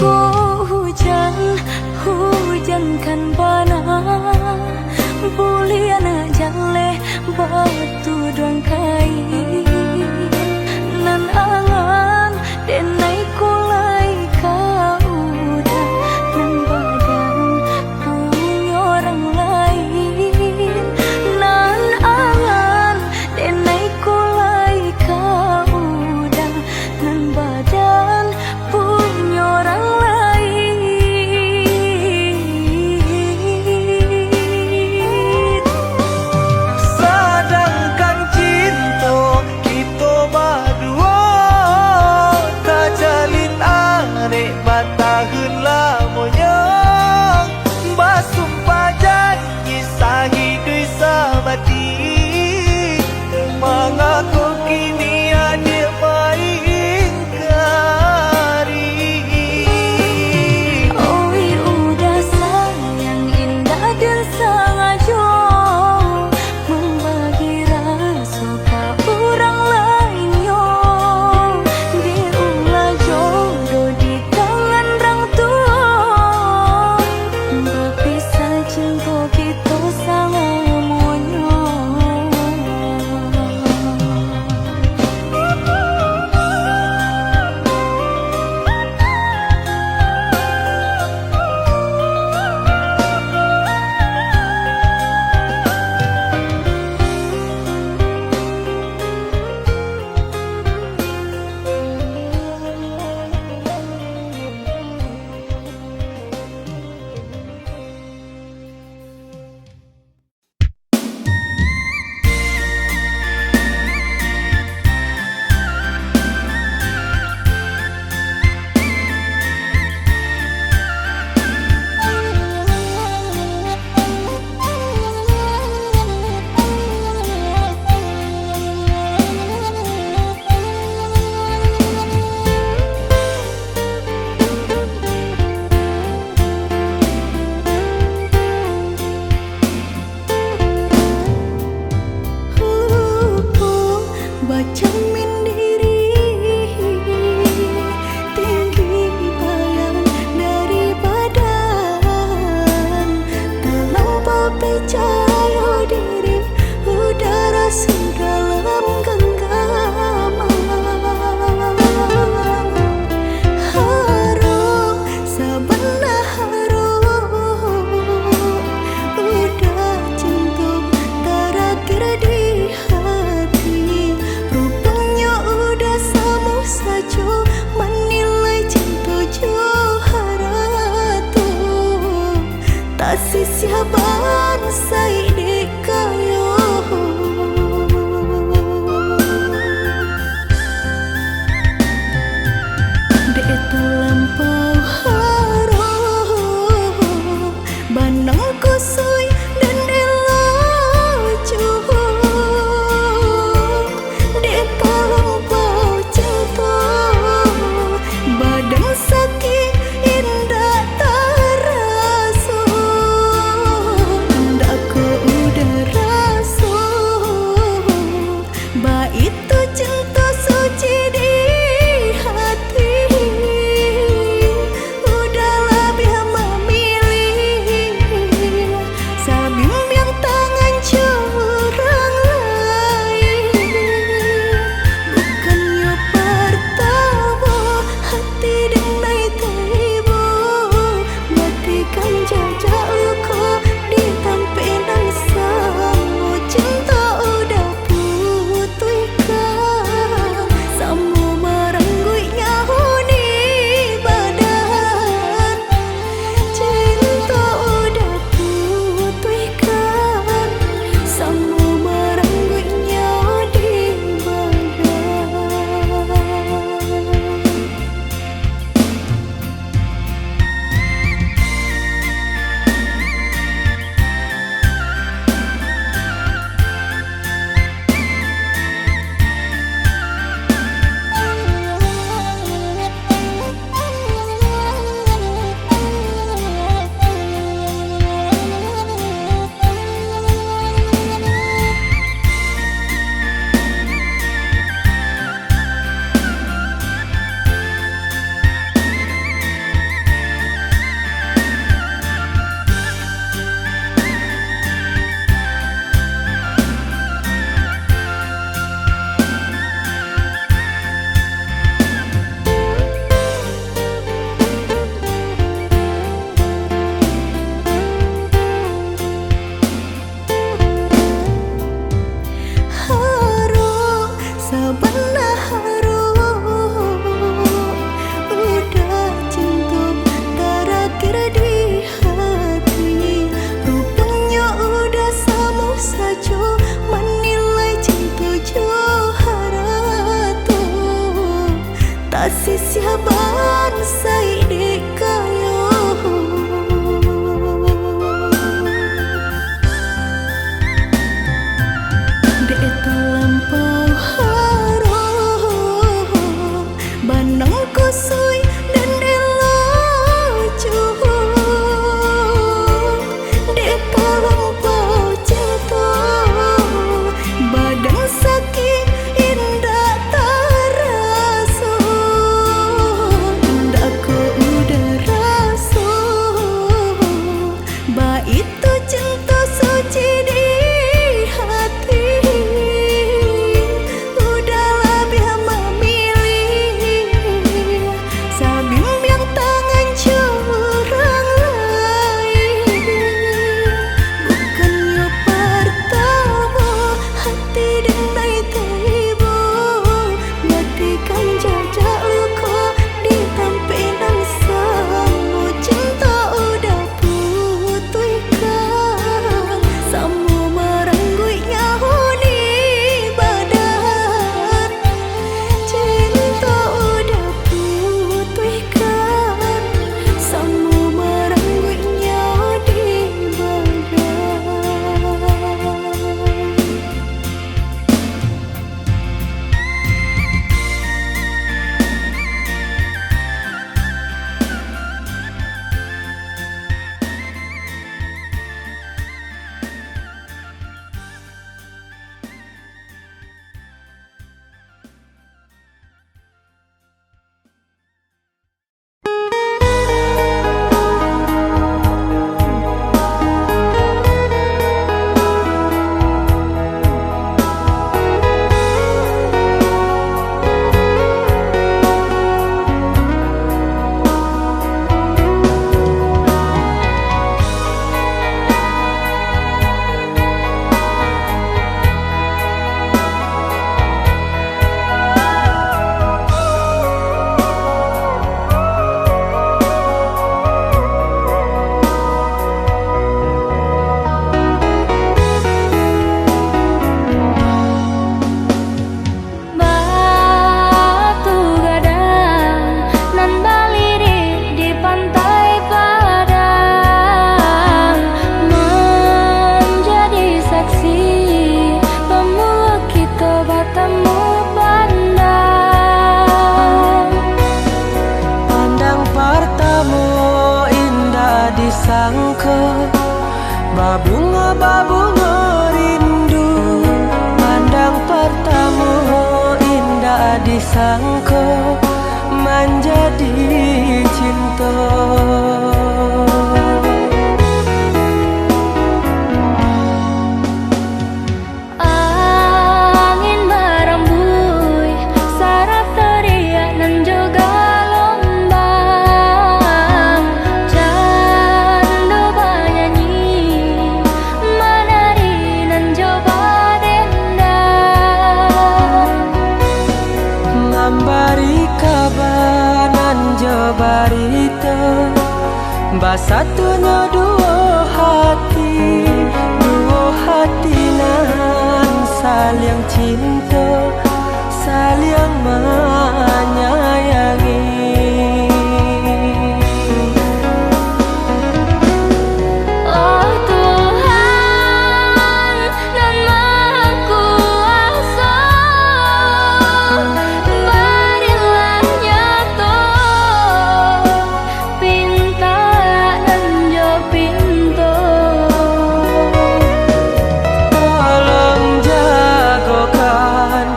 Kau hujan, hujankan bana bulian jale batu doang kai nan angan denai kulai kau udah nan badan punya orang lain nan angan denai kulai kau udah nan badan punya orang lain.
Sedangkan cinta
kasih siaban sai dekayo dek terlampau harum banang kusui dan elo cuhur dek terlampau jatuh badan sakit indah terasa indah ku udah rasa ba itu cinta suci di hati udahlah biar memilih sabimbing tangan curang lain bukannya pertama hati denai tiba matikan jajak luka di tampilan samu cinta udah putihkan samu merenggui nyahuni badan cinta udah putihkan samu merenggui nyah di badan. Batu gadang nan balirik di pantai Padang menjadi saksi pemula kita bertemu pandang.
Pandang pertama indah disangka babunga rindu. Pandang pertama indah disangka menjadi cinta.
Angin merembui sarap teriak nan juga lombang candu banyanyi menari nan coba dendang
Ngambari kabanan jabarita basatunya dua hati nan saling cinta saling menyayangi.
Oh Tuhan nan Maha Kuasa berilah nyata pinta nan jo pintu
Tolong jagokan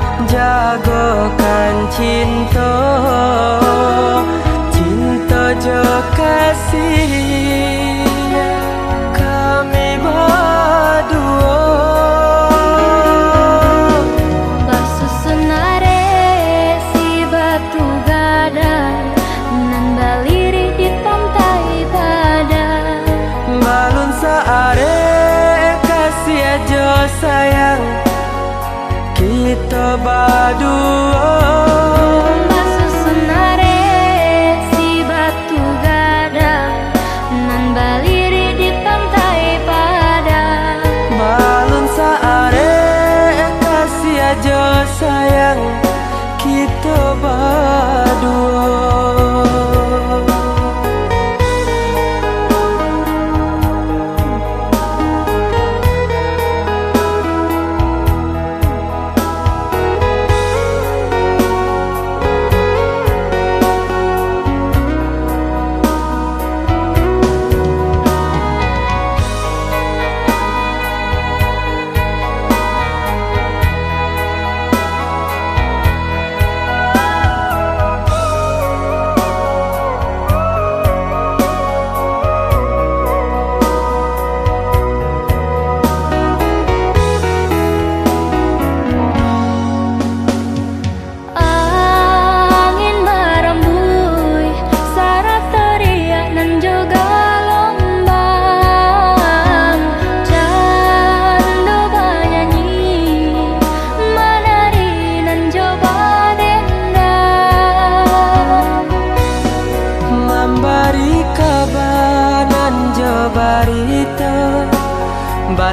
cinta jo kasih kami berdua.
basusunare si batu gadang nan balirik di pantai Padang
Balun saare kasih aja sayang kita berdua.
basusunare si batu gadang nan balirik di pantai Padang
Balun saare kasih aja sayang kita berdua.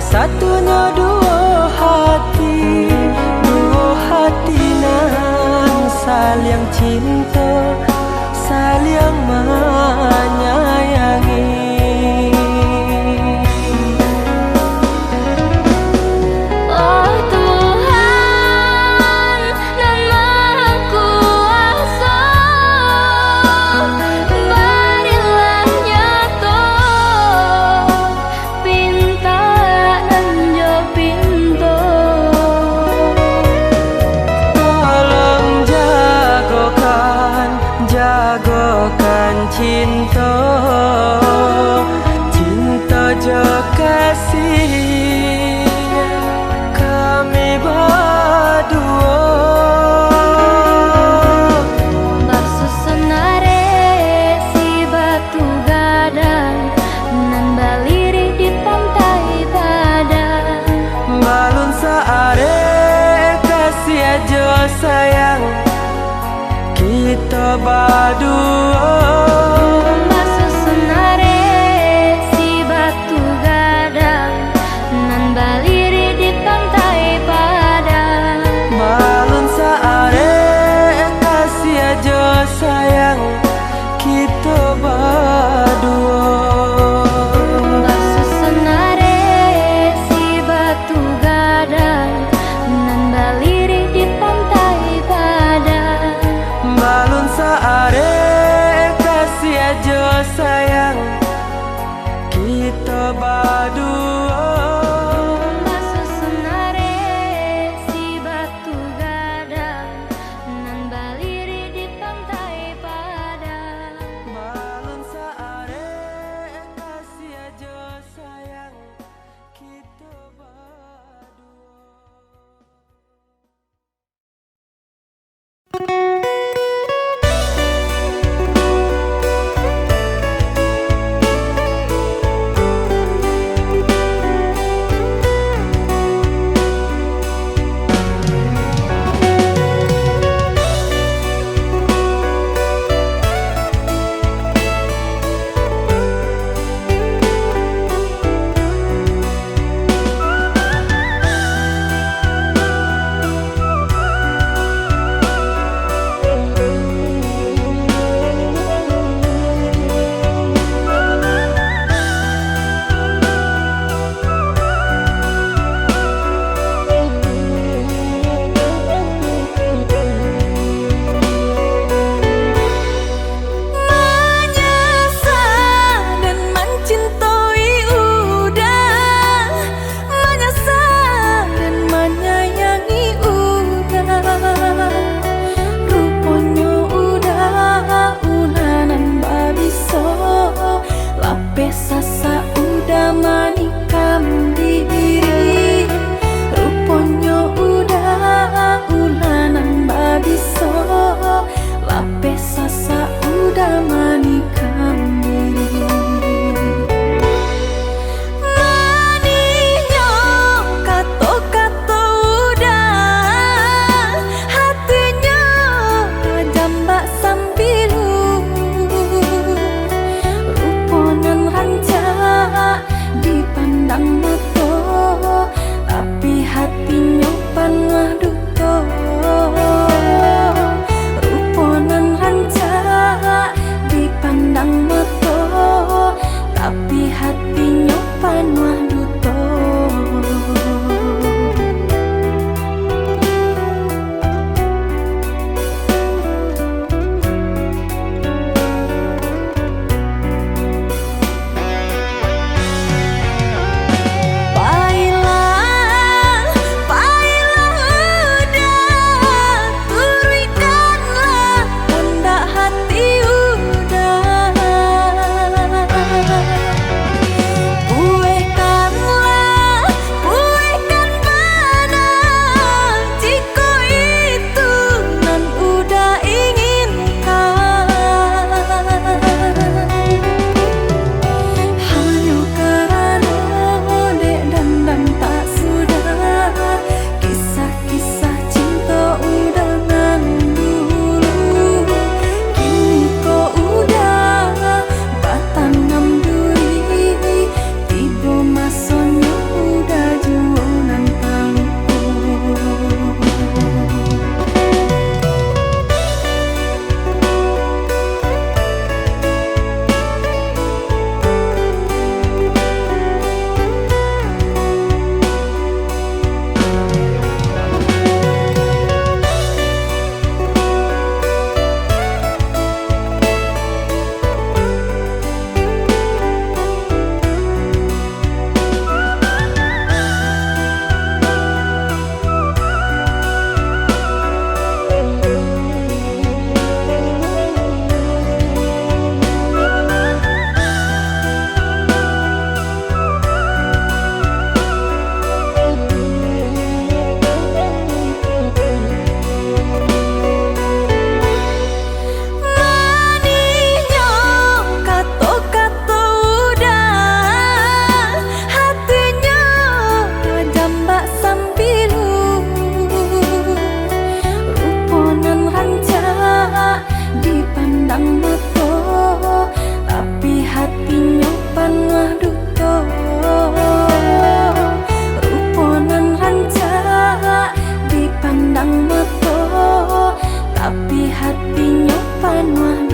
satunya dua hati nan saling cinta, saling menyayangi.
Oh Tuhan nan Maha Kuasa, berilah nyata pinta nan jo pinto.
Tolong jagokan cinta, cinta jo kasih kami berdua.
Barsusunare si batu gadang nan baliri di pantai padang.
Balun saare kasih aja sayang kita berdua.
Barsusunare si batu gadang nan baliri di pantai padang.
Balun saare kasih aja sayang kita berdua.
Barsusunare si batu gadang nan baliri di pantai padang.
Balun saare
hatinya panuh